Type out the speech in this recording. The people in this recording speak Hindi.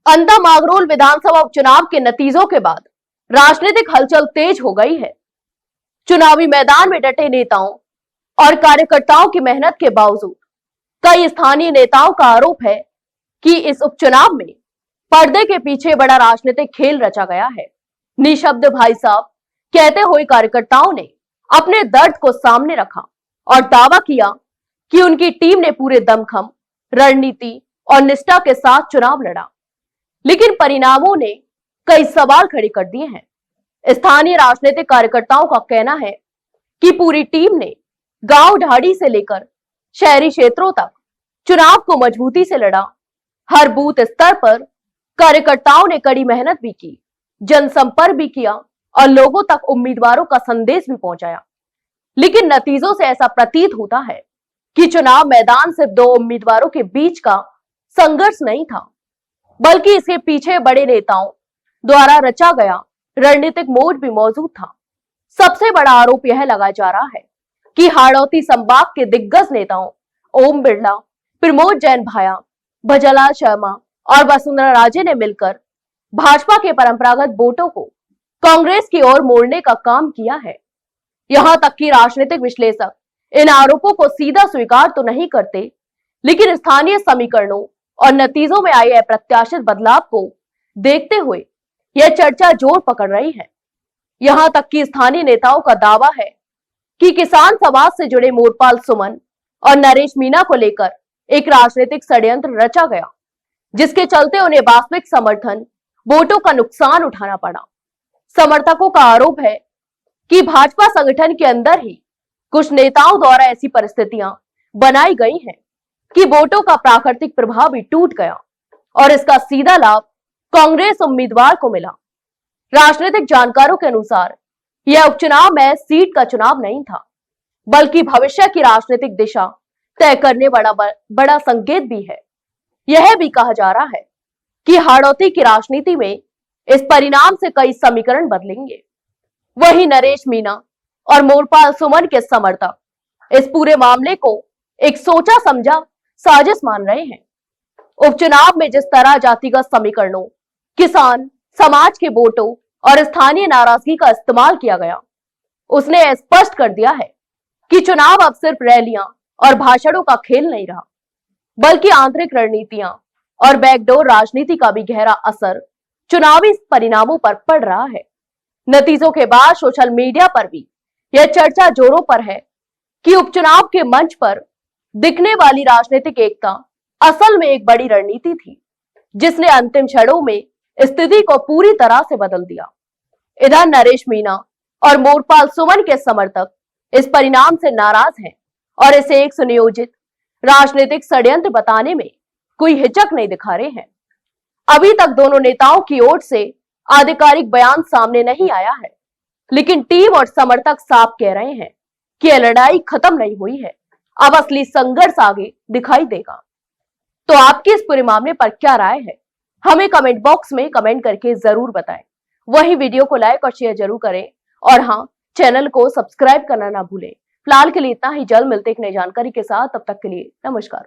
अंतामागरोल विधानसभा उपचुनाव के नतीजों के बाद राजनीतिक हलचल तेज हो गई है। चुनावी मैदान में डटे नेताओं और कार्यकर्ताओं की मेहनत के बावजूद कई स्थानीय नेताओं का आरोप है कि इस उपचुनाव में पर्दे के पीछे बड़ा राजनीतिक खेल रचा गया है। निशब्द भाई साहब कहते हुए कार्यकर्ताओं ने अपने दर्द को सामने रखा और दावा किया कि उनकी टीम ने पूरे दमखम, रणनीति और निष्ठा के साथ चुनाव लड़ा, लेकिन परिणामों ने कई सवाल खड़े कर दिए हैं। स्थानीय राजनीतिक कार्यकर्ताओं का कहना है कि पूरी टीम ने गांव ढाड़ी से लेकर शहरी क्षेत्रों तक चुनाव को मजबूती से लड़ा। हर बूथ स्तर पर कार्यकर्ताओं ने कड़ी मेहनत भी की, जनसंपर्क भी किया और लोगों तक उम्मीदवारों का संदेश भी पहुंचाया। लेकिन नतीजों से ऐसा प्रतीत होता है कि चुनाव मैदान सिर्फ दो उम्मीदवारों के बीच का संघर्ष नहीं था, बल्कि इसके पीछे बड़े नेताओं द्वारा रचा गया रणनीतिक मोड़ भी मौजूद था। सबसे बड़ा आरोप यह लगाया जा रहा है कि हाड़ौती संभाग के दिग्गज नेताओं ओम बिरला, प्रमोद जैन भाया, भजनलाल शर्मा और वसुंधरा राजे ने मिलकर भाजपा के परंपरागत वोटों को कांग्रेस की ओर मोड़ने का काम किया है। यहां तक कि राजनीतिक विश्लेषक इन आरोपों को सीधा स्वीकार तो नहीं करते, लेकिन स्थानीय समीकरणों और नतीजों में आए अप्रत्याशित बदलाव को देखते हुए यह चर्चा जोर पकड़ रही है। यहां तक कि स्थानीय नेताओं का दावा है कि किसान समाज से जुड़े मोरपाल सुमन और नरेश मीणा को लेकर एक राजनीतिक षड्यंत्र रचा गया, जिसके चलते उन्हें वास्तविक समर्थन वोटों का नुकसान उठाना पड़ा। समर्थकों का आरोप है कि भाजपा संगठन के अंदर ही कुछ नेताओं द्वारा ऐसी परिस्थितियां बनाई गई हैं कि वोटों का प्राकृतिक प्रभाव भी टूट गया और इसका सीधा लाभ कांग्रेस उम्मीदवार को मिला। राजनीतिक जानकारों के अनुसार यह उपचुनाव में सीट का चुनाव नहीं था, बल्कि भविष्य की राजनीतिक दिशा तय करने बड़ा संकेत भी है। यह भी कहा जा रहा है कि हाड़ौती की राजनीति में इस परिणाम से कई समीकरण बदलेंगे। वहीं नरेश मीणा और मोरपाल सुमन के समर्थक इस पूरे मामले को एक सोचा समझा साजिश मान रहे हैं। उपचुनाव में जिस तरह जातिगत समीकरणों, किसान समाज के वोटों और स्थानीय नाराजगी का इस्तेमाल किया गया, उसने स्पष्ट कर दिया है कि चुनाव अब सिर्फ रैलियां और भाषणों का खेल नहीं रहा, बल्कि आंतरिक रणनीतियां और बैकडोर राजनीति का भी गहरा असर चुनावी परिणामों पर पड़ रहा है। नतीजों के बाद सोशल मीडिया पर भी यह चर्चा जोरों पर है कि उपचुनाव के मंच पर दिखने वाली राजनीतिक एकता असल में एक बड़ी रणनीति थी, जिसने अंतिम क्षणों में स्थिति को पूरी तरह से बदल दिया। इधर नरेश मीणा और मोरपाल सुमन के समर्थक इस परिणाम से नाराज हैं और इसे एक सुनियोजित राजनीतिक षड्यंत्र बताने में कोई हिचक नहीं दिखा रहे हैं। अभी तक दोनों नेताओं की ओर से आधिकारिक बयान सामने नहीं आया है, लेकिन टीम और समर्थक साफ कह रहे हैं कि यह लड़ाई खत्म नहीं हुई है, अब असली संघर्ष आगे दिखाई देगा। तो आपकी इस पूरे मामले पर क्या राय है, हमें कमेंट बॉक्स में कमेंट करके जरूर बताएं। वहीं वीडियो को लाइक और शेयर जरूर करें और हाँ, चैनल को सब्सक्राइब करना ना भूलें। फिलहाल के लिए इतना ही, जल्द मिलते एक नई जानकारी के साथ, तब तक के लिए नमस्कार।